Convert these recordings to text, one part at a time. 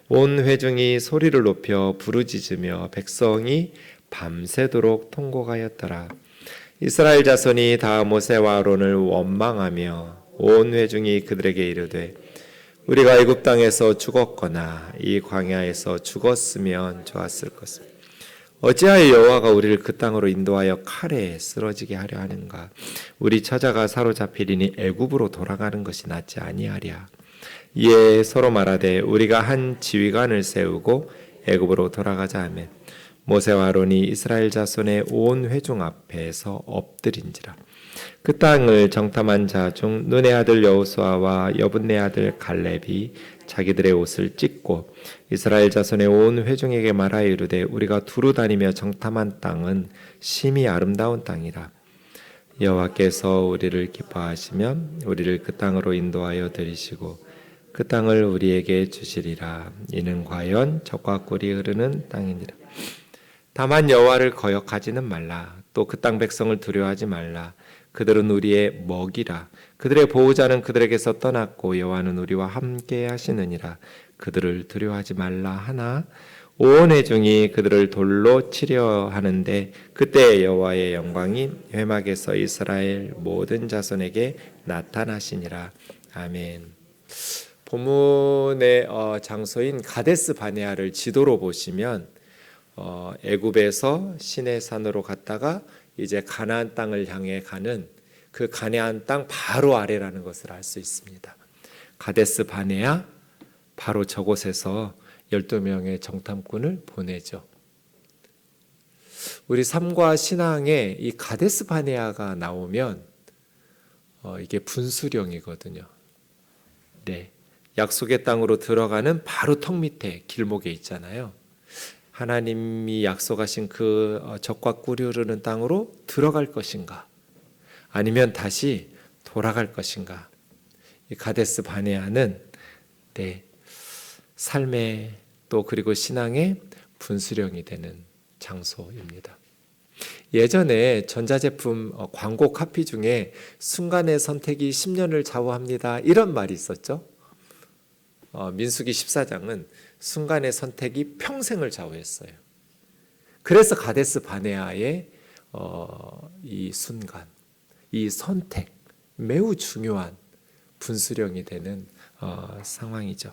온 회중이 소리를 높여 부르짖으며 백성이 밤새도록 통곡하였더라. 이스라엘 자손이 다 모세와 아론을 원망하며 온 회중이 그들에게 이르되 우리가 애굽 땅에서 죽었거나 이 광야에서 죽었으면 좋았을 것을. 어찌하여 여호와가 우리를 그 땅으로 인도하여 칼에 쓰러지게 하려 하는가? 우리 처자가 사로잡히리니 애굽으로 돌아가는 것이 낫지 아니하랴. 이에 서로 말하되 우리가 한 지휘관을 세우고 애굽으로 돌아가자 하매 모세와 아론이 이스라엘 자손의 온 회중 앞에서 엎드린지라. 그 땅을 정탐한 자 중 눈의 아들 여호수아와 여분네 아들 갈렙이 자기들의 옷을 찢고 이스라엘 자손의 온 회중에게 말하여 이르되 우리가 두루 다니며 정탐한 땅은 심히 아름다운 땅이라. 여호와께서 우리를 기뻐하시며 우리를 그 땅으로 인도하여 들이시고 그 땅을 우리에게 주시리라. 이는 과연 젖과 꿀이 흐르는 땅이니라. 다만 여호와를 거역하지는 말라. 또 그 땅 백성을 두려워하지 말라. 그들은 우리의 먹이라. 그들의 보호자는 그들에게서 떠났고 여호와는 우리와 함께 하시느니라. 그들을 두려워하지 말라 하나 온 회중이 그들을 돌로 치려 하는데 그때 여호와의 영광이 회막에서 이스라엘 모든 자손에게 나타나시니라. 아멘. 본문의 장소인 가데스 바네아를 지도로 보시면 애굽에서 시내 산으로 갔다가 이제 가나안 땅을 향해 가는 그 가나안 땅 바로 아래라는 것을 알 수 있습니다. 가데스 바네아 바로 저곳에서 12명의 정탐꾼을 보내죠. 우리 삶과 신앙에 이 가데스 바네아가 나오면 이게 분수령이거든요. 네, 약속의 땅으로 들어가는 바로 턱 밑에 길목에 있잖아요. 하나님이 약속하신 그 젖과 꿀이 흐르는 땅으로 들어갈 것인가 아니면 다시 돌아갈 것인가. 이 가데스 바네아는 삶의 또 그리고 신앙의 분수령이 되는 장소입니다. 예전에 전자제품 광고 카피 중에 순간의 선택이 10년을 좌우합니다 이런 말이 있었죠. 민수기 14장은 순간의 선택이 평생을 좌우했어요. 그래서 가데스 바네아의 이 순간, 이 선택 매우 중요한 분수령이 되는 상황이죠.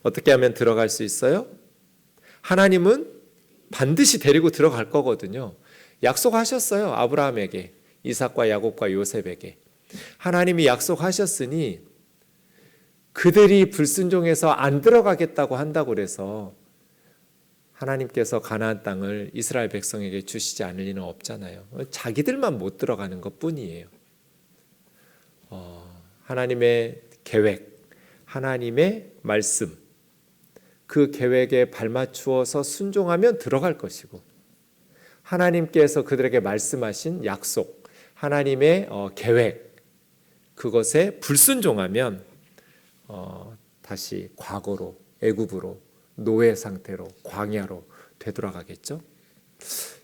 어떻게 하면 들어갈 수 있어요? 하나님은 반드시 데리고 들어갈 거거든요. 약속하셨어요. 아브라함에게, 이삭과 야곱과 요셉에게. 하나님이 약속하셨으니 그들이 불순종해서 안 들어가겠다고 한다고 그래서 하나님께서 가나안 땅을 이스라엘 백성에게 주시지 않을 리는 없잖아요. 자기들만 못 들어가는 것뿐이에요. 하나님의 계획, 하나님의 말씀, 그 계획에 발맞추어서 순종하면 들어갈 것이고 하나님께서 그들에게 말씀하신 약속, 하나님의 계획, 그것에 불순종하면 다시 과거로, 애굽으로, 노예 상태로, 광야로 되돌아가겠죠.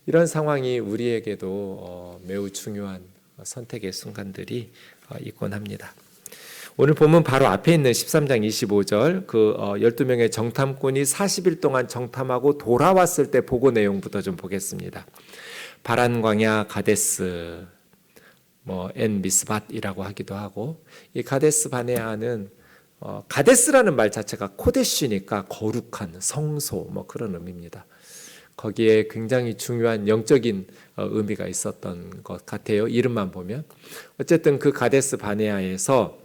이런 상황이 우리에게도 매우 중요한 선택의 순간들이 있곤 합니다. 오늘 보면 바로 앞에 있는 13장 25절 그 12명의 정탐꾼이 40일 동안 정탐하고 돌아왔을 때 보고 내용부터 좀 보겠습니다. 바란 광야 가데스 엔 미스밧이라고 하기도 하고 이 가데스 바네아는 가데스라는 말 자체가 코데시니까 거룩한 성소 그런 의미입니다. 거기에 굉장히 중요한 영적인 의미가 있었던 것 같아요. 이름만 보면. 어쨌든 그 가데스 바네아에서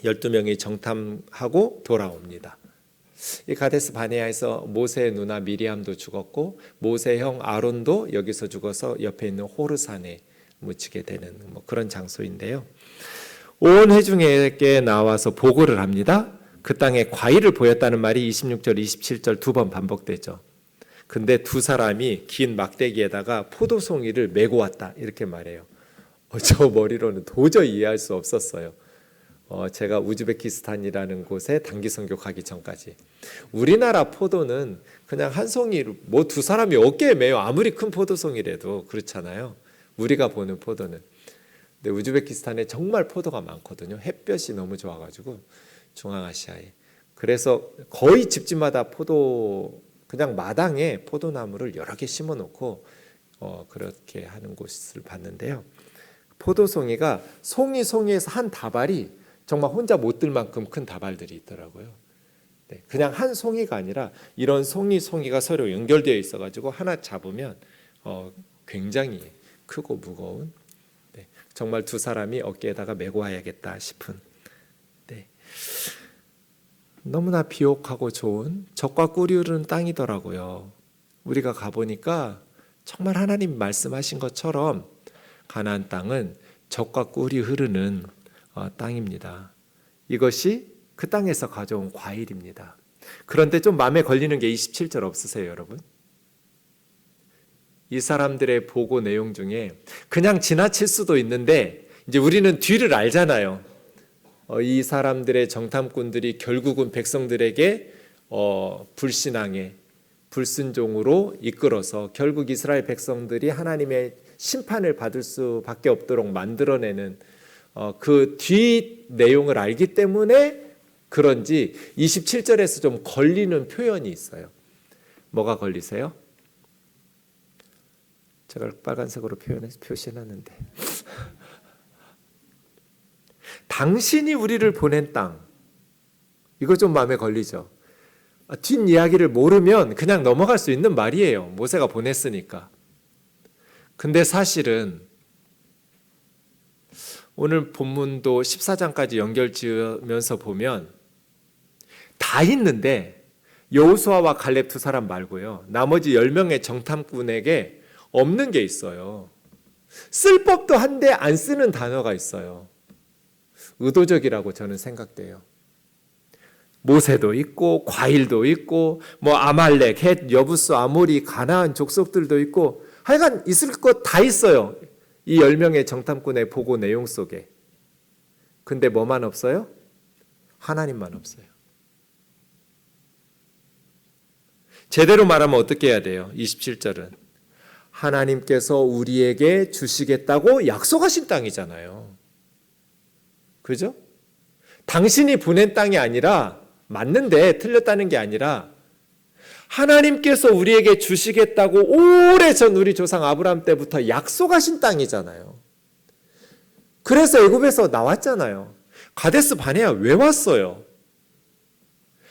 12명이 정탐하고 돌아옵니다. 이 가데스 바네아에서 모세의 누나 미리암도 죽었고 모세의 형 아론도 여기서 죽어서 옆에 있는 호르산에 묻히게 되는 그런 장소인데요. 온 회중에게 나와서 보고를 합니다. 그 땅에 과일을 보였다는 말이 26절, 27절 두 번 반복되죠. 근데 두 사람이 긴 막대기에다가 포도송이를 메고 왔다 이렇게 말해요. 저 머리로는 도저히 이해할 수 없었어요. 제가 우즈베키스탄이라는 곳에 단기 선교 가기 전까지 우리나라 포도는 그냥 한 송이 두 사람이 어깨에 메요. 아무리 큰 포도송이라도 그렇잖아요. 우리가 보는 포도는. 근데 우즈베키스탄에 정말 포도가 많거든요. 햇볕이 너무 좋아가지고 중앙아시아에. 그래서 거의 집집마다 그냥 마당에 포도나무를 여러 개 심어놓고 그렇게 하는 곳을 봤는데요. 포도송이가 송이에서 한 다발이 정말 혼자 못 들 만큼 큰 다발들이 있더라고요. 네, 그냥 한 송이가 아니라 이런 송이가 서로 연결되어 있어가지고 하나 잡으면 굉장히 크고 무거운, 네, 정말 두 사람이 어깨에다가 메고 와야겠다 싶은, 네, 너무나 비옥하고 좋은 젖과 꿀이 흐르는 땅이더라고요. 우리가 가보니까 정말 하나님 말씀하신 것처럼 가나안 땅은 젖과 꿀이 흐르는 땅입니다. 이것이 그 땅에서 가져온 과일입니다. 그런데 좀 마음에 걸리는 게 27절 없으세요, 여러분? 이 사람들의 보고 내용 중에 그냥 지나칠 수도 있는데 이제 우리는 뒤를 알잖아요. 이 사람들의 정탐꾼들이 결국은 백성들에게 불신앙에 불순종으로 이끌어서 결국 이스라엘 백성들이 하나님의 심판을 받을 수밖에 없도록 만들어내는 그 뒤 내용을 알기 때문에 그런지 27절에서 좀 걸리는 표현이 있어요. 뭐가 걸리세요? 제가 빨간색으로 표시해놨는데 당신이 우리를 보낸 땅, 이거 좀 마음에 걸리죠? 뒷이야기를 모르면 그냥 넘어갈 수 있는 말이에요. 모세가 보냈으니까. 근데 사실은 오늘 본문도 14장까지 연결 지으면서 보면 다 있는데 여호수아와 갈렙 두 사람 말고요, 나머지 10명의 정탐꾼에게 없는 게 있어요. 쓸 법도 한데 안 쓰는 단어가 있어요. 의도적이라고 저는 생각돼요. 모세도 있고 과일도 있고 아말렉, 헷, 여부스, 아모리, 가나안 족속들도 있고 하여간 있을 것 다 있어요. 이 10명의 정탐꾼의 보고 내용 속에. 근데 뭐만 없어요? 하나님만 없어요. 제대로 말하면 어떻게 해야 돼요? 27절은 하나님께서 우리에게 주시겠다고 약속하신 땅이잖아요. 그죠? 당신이 보낸 땅이 아니라, 맞는데 틀렸다는 게 아니라 하나님께서 우리에게 주시겠다고 오래전 우리 조상 아브라함 때부터 약속하신 땅이잖아요. 그래서 애굽에서 나왔잖아요. 가데스 바네아 왜 왔어요?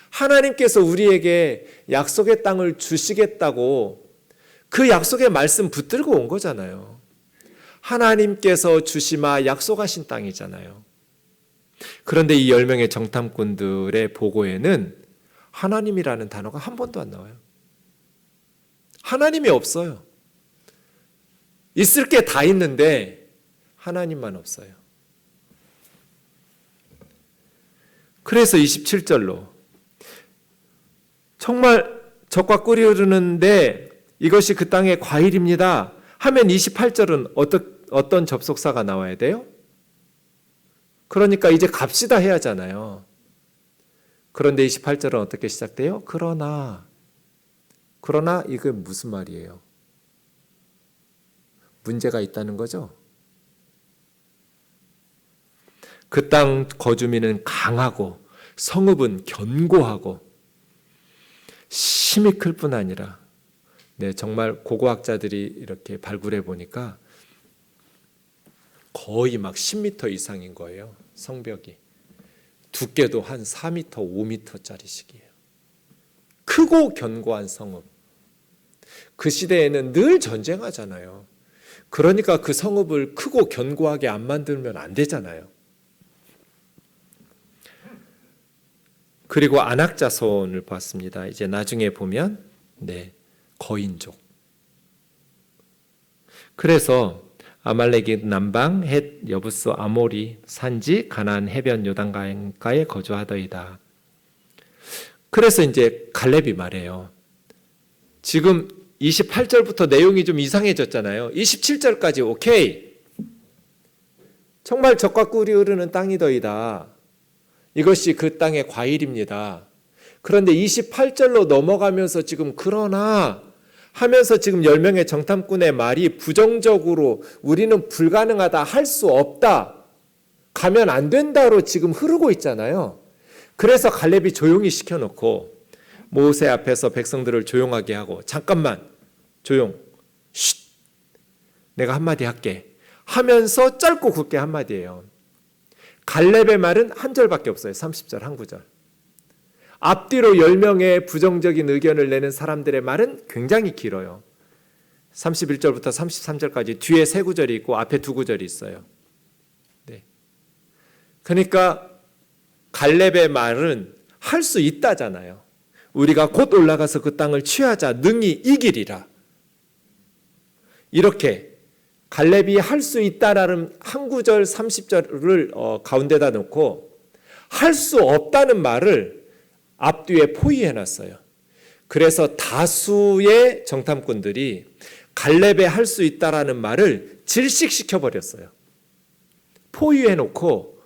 하나님께서 우리에게 약속의 땅을 주시겠다고 그 약속의 말씀 붙들고 온 거잖아요. 하나님께서 주시마 약속하신 땅이잖아요. 그런데 이 10명의 정탐꾼들의 보고에는 하나님이라는 단어가 한 번도 안 나와요. 하나님이 없어요. 있을 게 다 있는데 하나님만 없어요. 그래서 27절로 정말 젖과 꿀이 흐르는데 이것이 그 땅의 과일입니다 하면 28절은 어떤 접속사가 나와야 돼요? 그러니까 이제 갑시다 해야 하잖아요. 그런데 28절은 어떻게 시작돼요? 그러나 이게 무슨 말이에요? 문제가 있다는 거죠? 그 땅 거주민은 강하고 성읍은 견고하고 힘이 클 뿐 아니라, 네, 정말 고고학자들이 이렇게 발굴해 보니까 거의 막 10m 이상인 거예요. 성벽이. 두께도 한 4m, 5m짜리씩이에요. 크고 견고한 성읍. 그 시대에는 늘 전쟁하잖아요. 그러니까 그 성읍을 크고 견고하게 안 만들면 안 되잖아요. 그리고 안악자손을 봤습니다. 이제 나중에 보면 거인족. 그래서 아말렉이 남방, 헷, 여부스, 아모리, 산지, 가나안 해변 요단강가에 거주하더이다. 그래서 이제 갈렙이 말해요. 지금 28절부터 내용이 좀 이상해졌잖아요. 27절까지 오케이. 정말 젖과 꿀이 흐르는 땅이더이다. 이것이 그 땅의 과일입니다. 그런데 28절로 넘어가면서 지금 그러나 하면서 지금 10명의 정탐꾼의 말이 부정적으로 우리는 불가능하다, 할 수 없다, 가면 안 된다로 지금 흐르고 있잖아요. 그래서 갈렙이 조용히 시켜놓고 모세 앞에서 백성들을 조용하게 하고 잠깐만 조용, 쉿, 내가 한마디 할게 하면서 짧고 굵게 한마디예요. 갈렙의 말은 한 절밖에 없어요. 30절 한 구절. 앞뒤로 10명의 부정적인 의견을 내는 사람들의 말은 굉장히 길어요. 31절부터 33절까지 뒤에 3구절이 있고 앞에 2구절이 있어요. 네. 그러니까 갈렙의 말은 할 수 있다잖아요. 우리가 곧 올라가서 그 땅을 취하자 능히 이기리라. 이렇게 갈렙이 할 수 있다라는 한 구절 30절을 가운데다 놓고 할 수 없다는 말을 앞뒤에 포위해놨어요. 그래서 다수의 정탐꾼들이 갈렙의 할 수 있다라는 말을 질식시켜버렸어요. 포위해놓고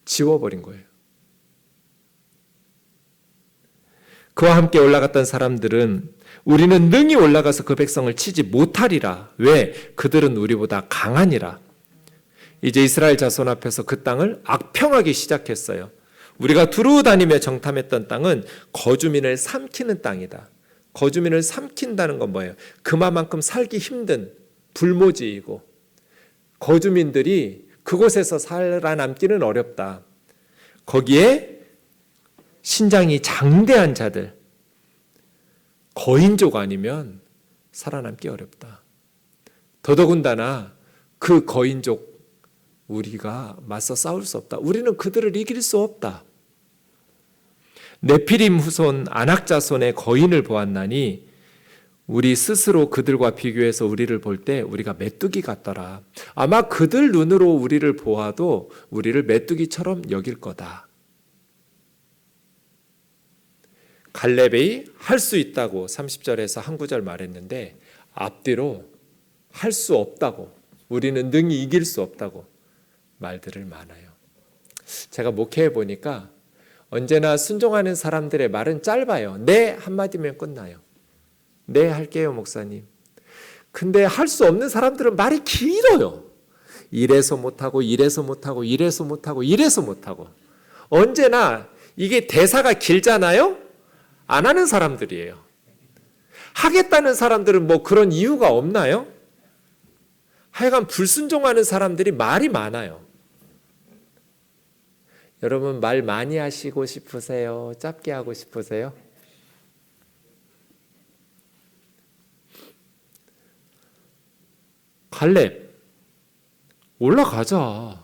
지워버린 거예요. 그와 함께 올라갔던 사람들은 우리는 능히 올라가서 그 백성을 치지 못하리라. 왜? 그들은 우리보다 강하니라. 이제 이스라엘 자손 앞에서 그 땅을 악평하기 시작했어요. 우리가 두루 다니며 정탐했던 땅은 거주민을 삼키는 땅이다. 거주민을 삼킨다는 건 뭐예요? 그만큼 살기 힘든 불모지이고 거주민들이 그곳에서 살아남기는 어렵다. 거기에 신장이 장대한 자들, 거인족 아니면 살아남기 어렵다. 더더군다나 그 거인족 우리가 맞서 싸울 수 없다. 우리는 그들을 이길 수 없다. 네피림 후손 아낙 자손의 거인을 보았나니 우리 스스로 그들과 비교해서 우리를 볼 때 우리가 메뚜기 같더라. 아마 그들 눈으로 우리를 보아도 우리를 메뚜기처럼 여길 거다. 갈렙이 할 수 있다고 30절에서 한 구절 말했는데 앞뒤로 할 수 없다고, 우리는 능히 이길 수 없다고 말들을 많아요. 제가 목회해 보니까 언제나 순종하는 사람들의 말은 짧아요. 네 한마디면 끝나요. 네 할게요 목사님. 근데 할 수 없는 사람들은 말이 길어요. 이래서 못하고 이래서 못하고 이래서 못하고 이래서 못하고. 언제나 이게 대사가 길잖아요. 안 하는 사람들이에요. 하겠다는 사람들은 뭐 그런 이유가 없나요? 하여간 불순종하는 사람들이 말이 많아요. 여러분 말 많이 하시고 싶으세요? 짧게 하고 싶으세요? 갈렙 올라가자.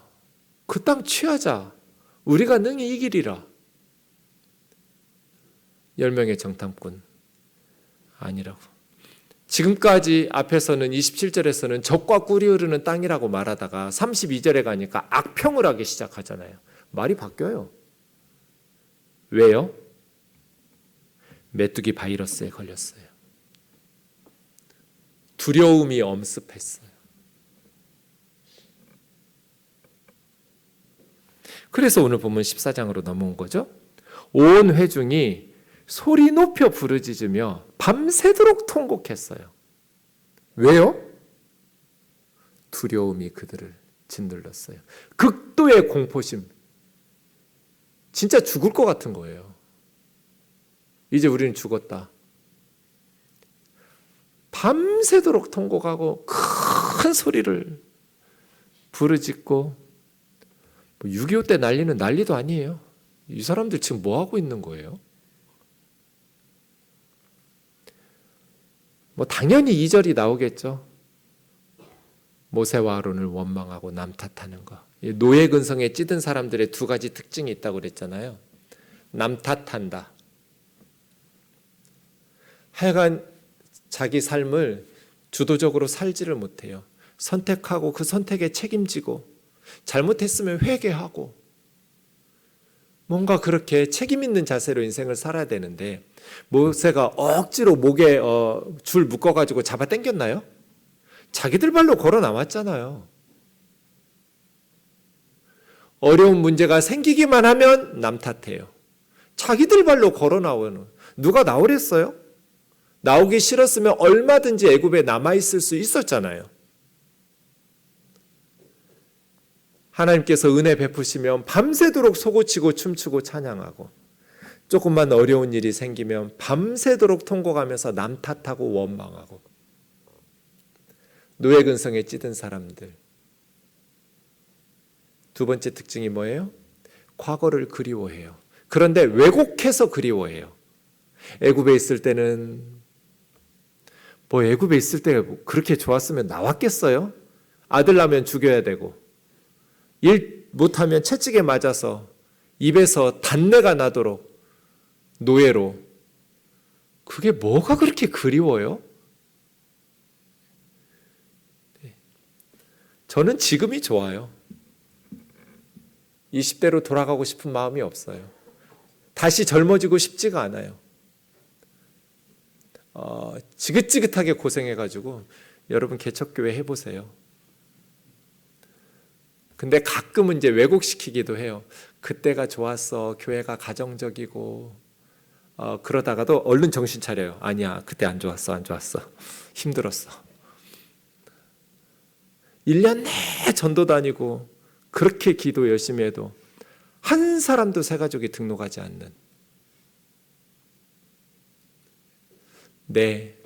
그 땅 취하자. 우리가 능히 이기리라. 10명의 정탐꾼 아니라고. 지금까지 앞에서는 27절에서는 젖과 꿀이 흐르는 땅이라고 말하다가 32절에 가니까 악평을 하기 시작하잖아요. 말이 바뀌어요. 왜요? 메뚜기 바이러스에 걸렸어요. 두려움이 엄습했어요. 그래서 오늘 보면 14장으로 넘어온 거죠. 온 회중이 소리 높여 부르짖으며 밤새도록 통곡했어요. 왜요? 두려움이 그들을 짓눌렀어요. 극도의 공포심. 진짜 죽을 것 같은 거예요. 이제 우리는 죽었다. 밤새도록 통곡하고 큰 소리를 부르짖고 6.25 때 난리는 난리도 아니에요. 이 사람들 지금 뭐 하고 있는 거예요? 뭐 당연히 2절이 나오겠죠. 모세와 아론을 원망하고 남 탓하는 거. 노예 근성에 찌든 사람들의 두 가지 특징이 있다고 그랬잖아요. 남 탓한다. 하여간 자기 삶을 주도적으로 살지를 못해요. 선택하고 그 선택에 책임지고 잘못했으면 회개하고 뭔가 그렇게 책임 있는 자세로 인생을 살아야 되는데 모세가 억지로 목에 줄 묶어가지고 잡아 당겼나요? 자기들 발로 걸어 나왔잖아요. 어려운 문제가 생기기만 하면 남 탓해요. 자기들 발로 걸어 나오는 누가 나오랬어요? 나오기 싫었으면 얼마든지 애굽에 남아있을 수 있었잖아요. 하나님께서 은혜 베푸시면 밤새도록 솟구치고 춤추고 찬양하고, 조금만 어려운 일이 생기면 밤새도록 통곡하면서 남 탓하고 원망하고, 노예 근성에 찌든 사람들. 두 번째 특징이 뭐예요? 과거를 그리워해요. 그런데 왜곡해서 그리워해요. 애굽에 있을 때는 애굽에 있을 때 그렇게 좋았으면 나왔겠어요? 아들 낳으면 죽여야 되고, 일 못하면 채찍에 맞아서 입에서 단내가 나도록 노예로. 그게 뭐가 그렇게 그리워요? 저는 지금이 좋아요. 20대로 돌아가고 싶은 마음이 없어요. 다시 젊어지고 싶지가 않아요. 지긋지긋하게 고생해가지고 여러분 개척교회 해보세요. 근데 가끔은 이제 왜곡시키기도 해요. 그때가 좋았어. 교회가 가정적이고, 그러다가도 얼른 정신 차려요. 아니야, 그때 안 좋았어. 힘들었어. 1년 내 전도 다니고 그렇게 기도 열심히 해도 한 사람도 새 가족이 등록하지 않는. 네,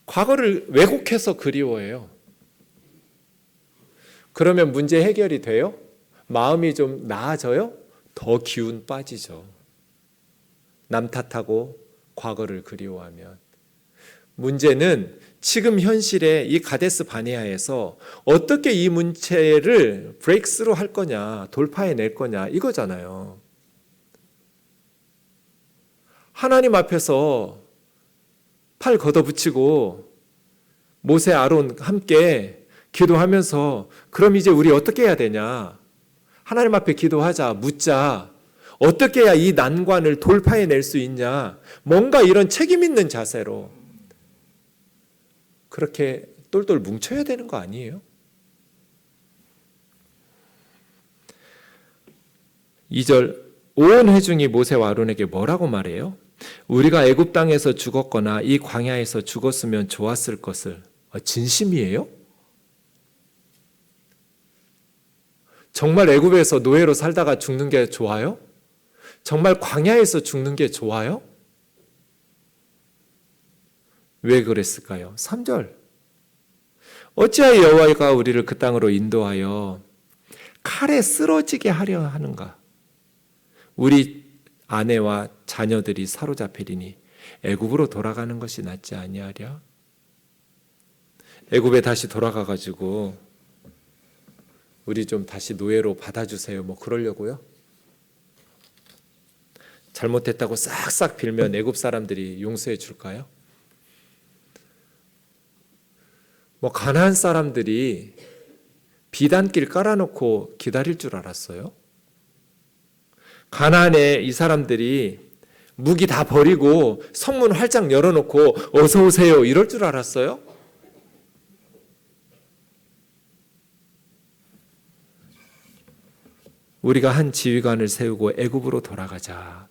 과거를 왜곡해서 그리워해요. 그러면 문제 해결이 돼요? 마음이 좀 나아져요? 더 기운 빠지죠. 남 탓하고 과거를 그리워하면. 문제는 지금 현실에 이 가데스 바네아에서 어떻게 이 문제를 브레이크스루 할 거냐, 돌파해낼 거냐, 이거잖아요. 하나님 앞에서 팔 걷어붙이고 모세, 아론 함께 기도하면서 그럼 이제 우리 어떻게 해야 되냐? 하나님 앞에 기도하자, 묻자. 어떻게 해야 이 난관을 돌파해낼 수 있냐? 뭔가 이런 책임 있는 자세로 그렇게 똘똘 뭉쳐야 되는 거 아니에요? 2절, 온 회중이 모세와 아론에게 뭐라고 말해요? 우리가 애굽 땅에서 죽었거나 이 광야에서 죽었으면 좋았을 것을. 진심이에요? 정말 애굽에서 노예로 살다가 죽는 게 좋아요? 정말 광야에서 죽는 게 좋아요? 왜 그랬을까요? 3절, 어찌하여 여호와가 우리를 그 땅으로 인도하여 칼에 쓰러지게 하려 하는가? 우리 아내와 자녀들이 사로잡히리니 애굽으로 돌아가는 것이 낫지 아니하랴? 애굽에 다시 돌아가가지고 우리 좀 다시 노예로 받아주세요, 뭐 그러려고요? 잘못했다고 싹싹 빌면 애굽 사람들이 용서해 줄까요? 뭐 가나안 사람들이 비단길 깔아놓고 기다릴 줄 알았어요? 가나안에 이 사람들이 무기 다 버리고 성문 활짝 열어놓고 어서 오세요 이럴 줄 알았어요? 우리가 한 지휘관을 세우고 애굽으로 돌아가자.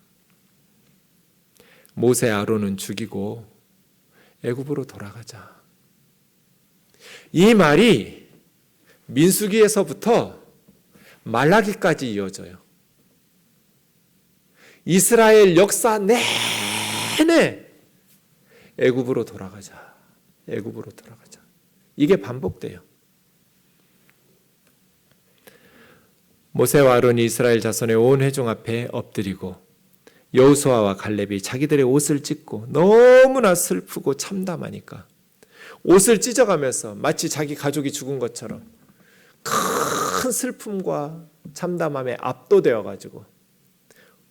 모세, 아론은 죽이고 애굽으로 돌아가자. 이 말이 민수기에서부터 말라기까지 이어져요. 이스라엘 역사 내내 애굽으로 돌아가자. 애굽으로 돌아가자. 이게 반복돼요. 모세와 아론이 이스라엘 자손의 온 회중 앞에 엎드리고 여호수아와 갈렙이 자기들의 옷을 찢고 너무나 슬프고 참담하니까 옷을 찢어가면서 마치 자기 가족이 죽은 것처럼 큰 슬픔과 참담함에 압도되어 가지고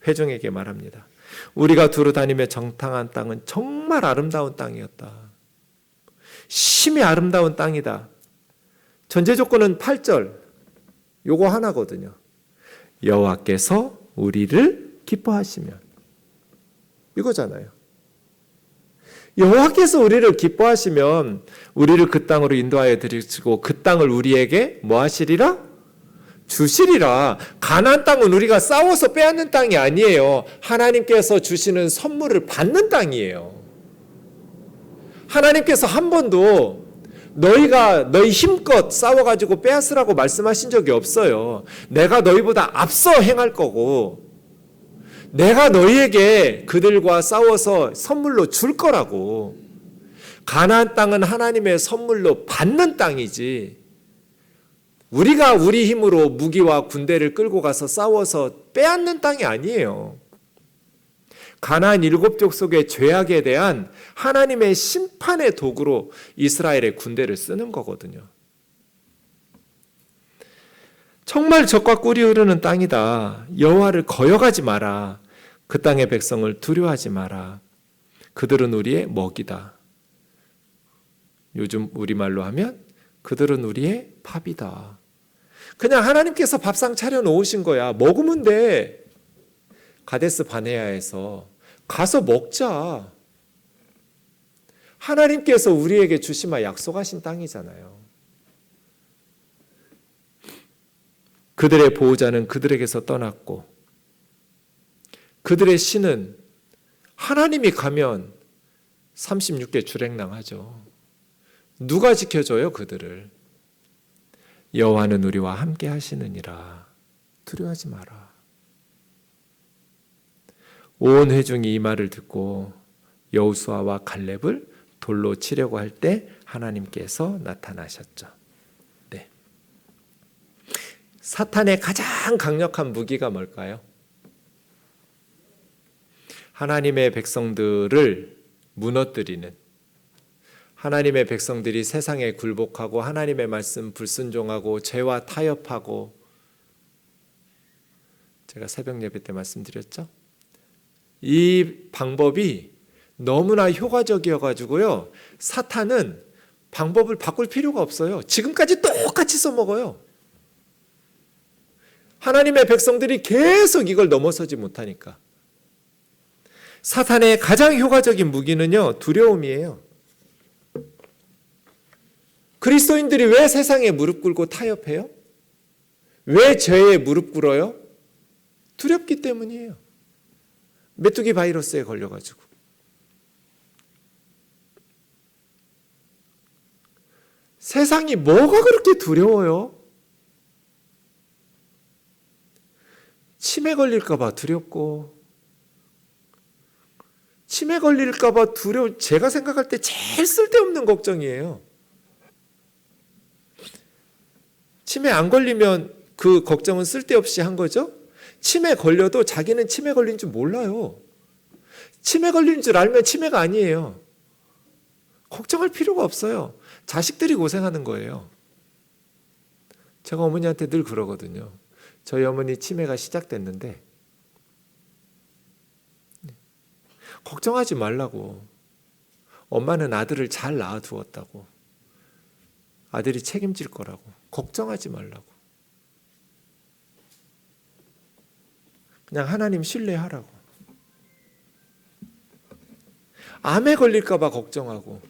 회중에게 말합니다. 우리가 두루 다니며 정탐한 땅은 정말 아름다운 땅이었다. 심히 아름다운 땅이다. 전제 조건은 8절 요거 하나거든요. 여호와께서 우리를 기뻐하시면, 이거잖아요. 여호와께서 우리를 기뻐하시면 우리를 그 땅으로 인도하여 드리시고 그 땅을 우리에게 뭐 하시리라? 주시리라. 가나안 땅은 우리가 싸워서 빼앗는 땅이 아니에요. 하나님께서 주시는 선물을 받는 땅이에요. 하나님께서 한 번도 너희 힘껏 싸워가지고 빼앗으라고 말씀하신 적이 없어요. 내가 너희보다 앞서 행할 거고 내가 너희에게 그들과 싸워서 선물로 줄 거라고. 가나안 땅은 하나님의 선물로 받는 땅이지 우리가 우리 힘으로 무기와 군대를 끌고 가서 싸워서 빼앗는 땅이 아니에요. 가나안 7족 속의 죄악에 대한 하나님의 심판의 도구로 이스라엘의 군대를 쓰는 거거든요. 정말 젖과 꿀이 흐르는 땅이다. 여호와를 거역하지 마라. 그 땅의 백성을 두려워하지 마라. 그들은 우리의 먹이다. 요즘 우리말로 하면 그들은 우리의 밥이다. 그냥 하나님께서 밥상 차려 놓으신 거야. 먹으면 돼. 가데스 바네아에서 가서 먹자. 하나님께서 우리에게 주시마 약속하신 땅이잖아요. 그들의 보호자는 그들에게서 떠났고 그들의 신은 하나님이 가면 36개 출행랑하죠. 누가 지켜줘요 그들을? 여호와는 우리와 함께 하시느니라. 두려워하지 마라. 온 회중이 이 말을 듣고 여호수아와 갈렙을 돌로 치려고 할 때 하나님께서 나타나셨죠. 네. 사탄의 가장 강력한 무기가 뭘까요? 하나님의 백성들을 무너뜨리는, 하나님의 백성들이 세상에 굴복하고 하나님의 말씀 불순종하고 죄와 타협하고, 제가 새벽 예배 때 말씀드렸죠? 이 방법이 너무나 효과적이어가지고요, 사탄은 방법을 바꿀 필요가 없어요. 지금까지 똑같이 써먹어요. 하나님의 백성들이 계속 이걸 넘어서지 못하니까. 사탄의 가장 효과적인 무기는요, 두려움이에요. 그리스도인들이 왜 세상에 무릎 꿇고 타협해요? 왜 죄에 무릎 꿇어요? 두렵기 때문이에요. 메뚜기 바이러스에 걸려가지고. 세상이 뭐가 그렇게 두려워요? 치매 걸릴까 봐 두렵고, 치매 걸릴까 봐 두려워. 제가 생각할 때 제일 쓸데없는 걱정이에요. 치매 안 걸리면 그 걱정은 쓸데없이 한 거죠? 치매 걸려도 자기는 치매 걸린 줄 몰라요. 치매 걸린 줄 알면 치매가 아니에요. 걱정할 필요가 없어요. 자식들이 고생하는 거예요. 제가 어머니한테 늘 그러거든요. 저희 어머니 치매가 시작됐는데 걱정하지 말라고. 엄마는 아들을 잘 낳아두었다고. 아들이 책임질 거라고. 걱정하지 말라고. 그냥 하나님 신뢰하라고. 암에 걸릴까 봐 걱정하고.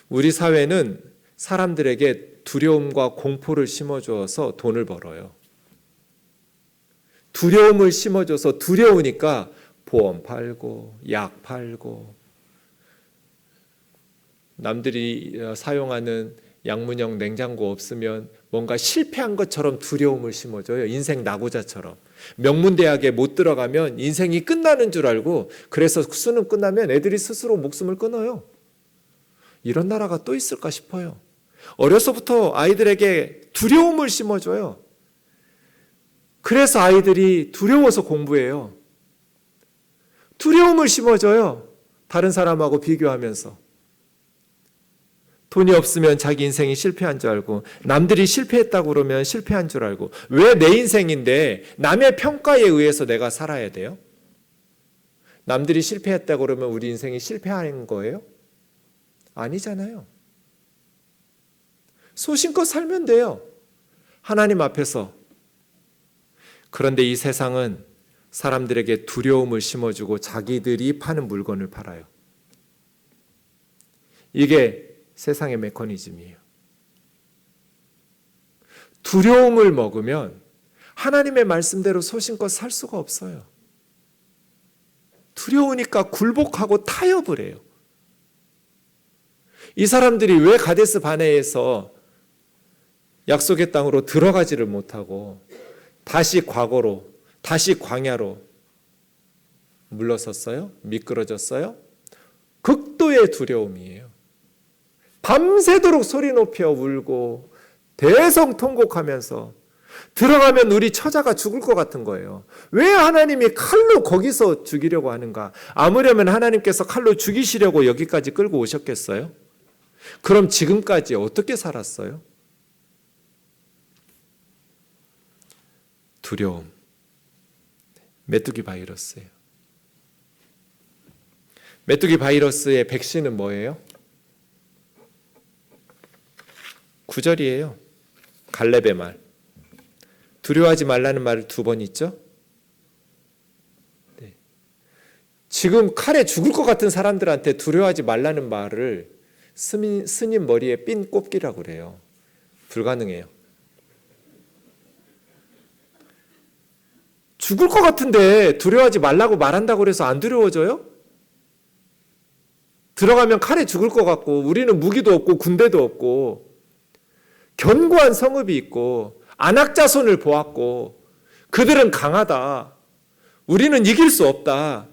우리 사회는 사람들에게 두려움과 공포를 심어줘서 돈을 벌어요. 두려움을 심어줘서 두려우니까 보험 팔고 약 팔고, 남들이 사용하는 양문형 냉장고 없으면 뭔가 실패한 것처럼 두려움을 심어줘요. 인생 낙오자처럼. 명문대학에 못 들어가면 인생이 끝나는 줄 알고, 그래서 수능 끝나면 애들이 스스로 목숨을 끊어요. 이런 나라가 또 있을까 싶어요. 어려서부터 아이들에게 두려움을 심어줘요. 그래서 아이들이 두려워서 공부해요. 두려움을 심어줘요. 다른 사람하고 비교하면서. 돈이 없으면 자기 인생이 실패한 줄 알고, 남들이 실패했다고 그러면 실패한 줄 알고. 왜 내 인생인데 남의 평가에 의해서 내가 살아야 돼요? 남들이 실패했다고 그러면 우리 인생이 실패한 거예요? 아니잖아요. 소신껏 살면 돼요. 하나님 앞에서. 그런데 이 세상은 사람들에게 두려움을 심어주고 자기들이 파는 물건을 팔아요. 이게 세상의 메커니즘이에요. 두려움을 먹으면 하나님의 말씀대로 소신껏 살 수가 없어요. 두려우니까 굴복하고 타협을 해요. 이 사람들이 왜 가데스 바네에서 약속의 땅으로 들어가지를 못하고 다시 과거로, 다시 광야로 물러섰어요? 미끄러졌어요? 극도의 두려움이에요. 밤새도록 소리 높여 울고 대성통곡하면서 들어가면 우리 처자가 죽을 것 같은 거예요. 왜 하나님이 칼로 거기서 죽이려고 하는가? 아무려면 하나님께서 칼로 죽이시려고 여기까지 끌고 오셨겠어요? 그럼 지금까지 어떻게 살았어요? 두려움. 메뚜기 바이러스예요. 메뚜기 바이러스의 백신은 뭐예요? 9절이에요. 갈렙의 말. 두려워하지 말라는 말을 2번 있죠? 네. 지금 칼에 죽을 것 같은 사람들한테 두려워하지 말라는 말을 스님 머리에 핀 꼽기라고 그래요. 불가능해요. 죽을 것 같은데 두려워하지 말라고 말한다고 그래서 안 두려워져요? 들어가면 칼에 죽을 것 같고 우리는 무기도 없고 군대도 없고 견고한 성읍이 있고 안악자손을 보았고 그들은 강하다. 우리는 이길 수 없다.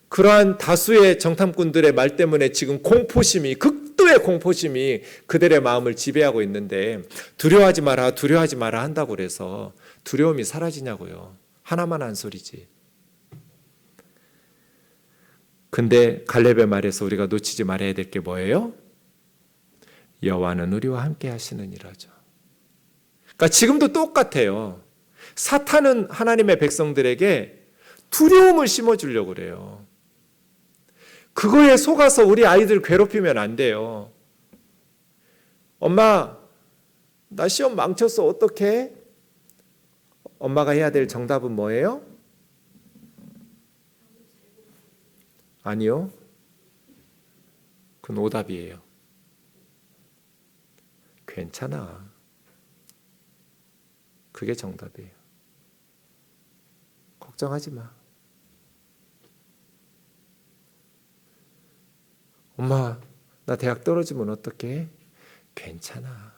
그러한 다수의 정탐꾼들의 말 때문에 지금 공포심이, 극도의 공포심이 그들의 마음을 지배하고 있는데 두려워하지 마라, 두려워하지 마라 한다고 그래서 두려움이 사라지냐고요. 하나만 한 소리지. 근데 갈렙의 말에서 우리가 놓치지 말아야 될 게 뭐예요? 여호와는 우리와 함께 하시느니라죠. 그러니까 지금도 똑같아요. 사탄은 하나님의 백성들에게 두려움을 심어주려고 그래요. 그거에 속아서 우리 아이들 괴롭히면 안 돼요. 엄마, 나 시험 망쳤어. 어떡해? 엄마가 해야 될 정답은 뭐예요? 아니요. 그건 오답이에요. 괜찮아. 그게 정답이에요. 걱정하지 마. 엄마, 나 대학 떨어지면 어떡해? 괜찮아.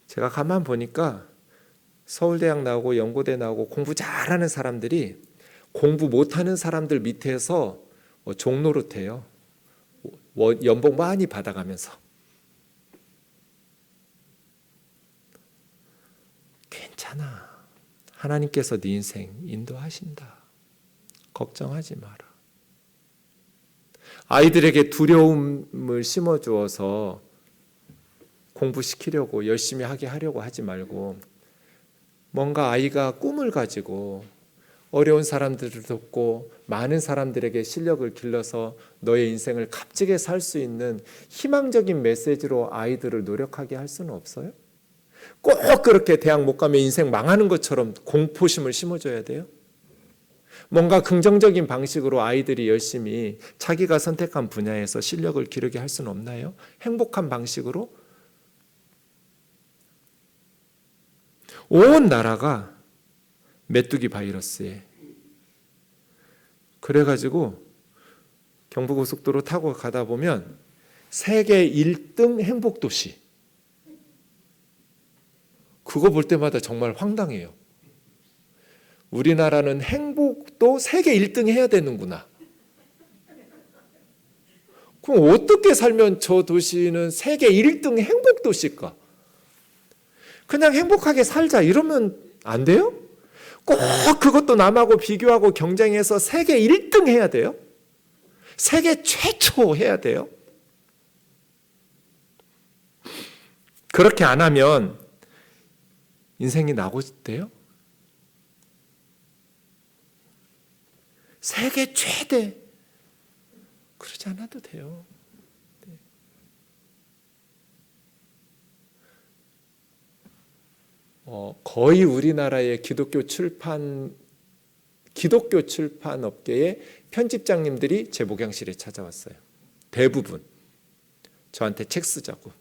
제가 가만 보니까 서울대학 나오고 연고대 나오고 공부 잘하는 사람들이 공부 못하는 사람들 밑에서 종노릇해요. 연봉 많이 받아가면서. 괜찮아. 하나님께서 네 인생 인도하신다. 걱정하지 마라. 아이들에게 두려움을 심어주어서 공부시키려고 열심히 하게 하려고 하지 말고 뭔가 아이가 꿈을 가지고 어려운 사람들을 돕고 많은 사람들에게 실력을 길러서 너의 인생을 값지게 살 수 있는 희망적인 메시지로 아이들을 노력하게 할 수는 없어요? 꼭 그렇게 대학 못 가면 인생 망하는 것처럼 공포심을 심어줘야 돼요? 뭔가 긍정적인 방식으로 아이들이 열심히 자기가 선택한 분야에서 실력을 기르게 할 수는 없나요? 행복한 방식으로? 온 나라가 메뚜기 바이러스에 그래가지고 경부고속도로 타고 가다 보면 세계 1등 행복도시 그거 볼 때마다 정말 황당해요. 우리나라는 행복도 세계 1등 해야 되는구나. 그럼 어떻게 살면 저 도시는 세계 1등 행복도시일까? 그냥 행복하게 살자 이러면 안 돼요? 꼭 그것도 남하고 비교하고 경쟁해서 세계 1등 해야 돼요? 세계 최초 해야 돼요? 그렇게 안 하면 인생이 낙오돼요? 세계 최대 그러지 않아도 돼요. 거의 우리나라의 기독교 출판 업계의 편집장님들이 제 목양실에 찾아왔어요. 대부분 저한테 책 쓰자고.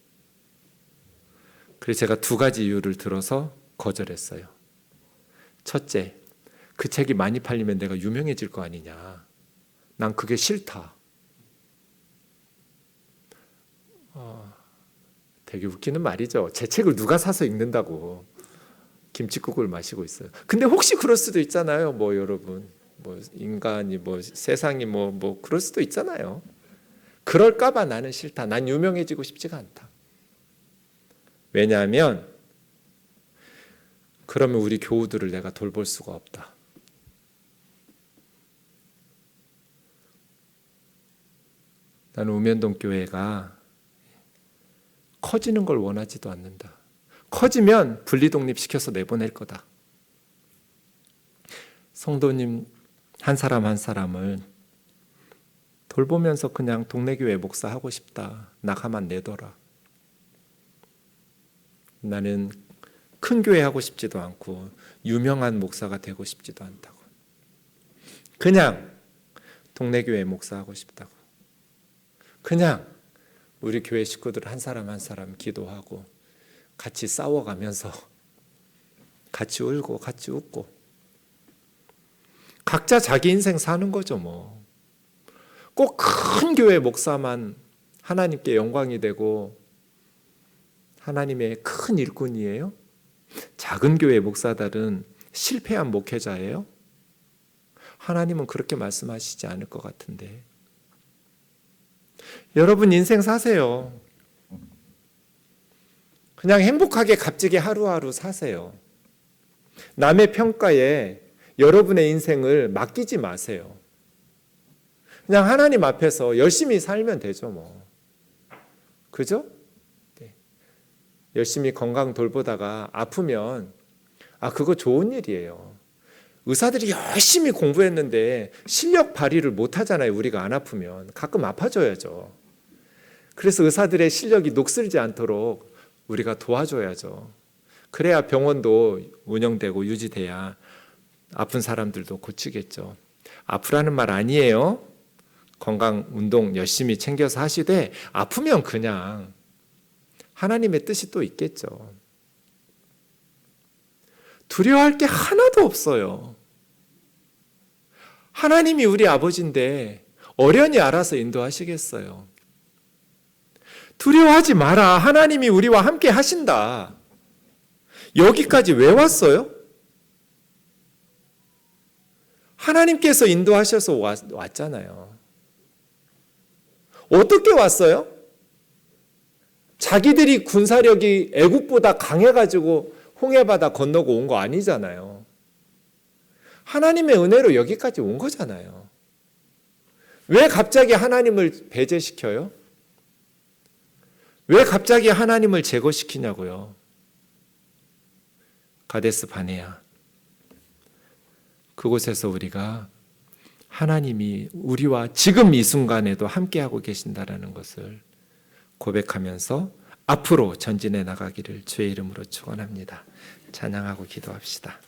그래서 제가 2가지 이유를 들어서 거절했어요. 첫째, 그 책이 많이 팔리면 내가 유명해질 거 아니냐. 난 그게 싫다. 되게 웃기는 말이죠. 제 책을 누가 사서 읽는다고 김칫국을 마시고 있어요. 근데 혹시 그럴 수도 있잖아요. 뭐 여러분, 뭐 인간이 뭐 세상이 뭐 그럴 수도 있잖아요. 그럴까봐 나는 싫다. 난 유명해지고 싶지가 않다. 왜냐하면 그러면 우리 교우들을 내가 돌볼 수가 없다. 나는 우면동 교회가 커지는 걸 원하지도 않는다. 커지면 분리독립시켜서 내보낼 거다. 성도님 한 사람 한 사람을 돌보면서 그냥 동네 교회 목사하고 싶다. 나 가만 내둬라. 나는 큰 교회 하고 싶지도 않고 유명한 목사가 되고 싶지도 않다고. 그냥 동네 교회 목사하고 싶다고. 그냥 우리 교회 식구들 한 사람 한 사람 기도하고 같이 싸워가면서 같이 울고 같이 웃고 각자 자기 인생 사는 거죠 뭐. 꼭 큰 교회 목사만 하나님께 영광이 되고 하나님의 큰 일꾼이에요? 작은 교회 목사들은 실패한 목회자예요? 하나님은 그렇게 말씀하시지 않을 것 같은데. 여러분 인생 사세요. 그냥 행복하게 값지게 하루하루 사세요. 남의 평가에 여러분의 인생을 맡기지 마세요. 그냥 하나님 앞에서 열심히 살면 되죠 뭐. 그죠? 네. 열심히 건강 돌보다가 아프면 그거 좋은 일이에요. 의사들이 열심히 공부했는데 실력 발휘를 못 하잖아요. 우리가 안 아프면. 가끔 아파줘야죠. 그래서 의사들의 실력이 녹슬지 않도록 우리가 도와줘야죠. 그래야 병원도 운영되고 유지돼야 아픈 사람들도 고치겠죠. 아프라는 말 아니에요. 건강 운동 열심히 챙겨서 하시되 아프면 그냥 하나님의 뜻이 또 있겠죠. 두려워할 게 하나도 없어요. 하나님이 우리 아버지인데 어련히 알아서 인도하시겠어요. 두려워하지 마라. 하나님이 우리와 함께 하신다. 여기까지 왜 왔어요? 하나님께서 인도하셔서 왔잖아요. 어떻게 왔어요? 자기들이 군사력이 애국보다 강해가지고 홍해바다 건너고 온 거 아니잖아요. 하나님의 은혜로 여기까지 온 거잖아요. 왜 갑자기 하나님을 배제시켜요? 왜 갑자기 하나님을 제거시키냐고요? 가데스 바네아. 그곳에서 우리가 하나님이 우리와 지금 이 순간에도 함께하고 계신다라는 것을 고백하면서 앞으로 전진해 나가기를 주의 이름으로 축원합니다. 찬양하고 기도합시다.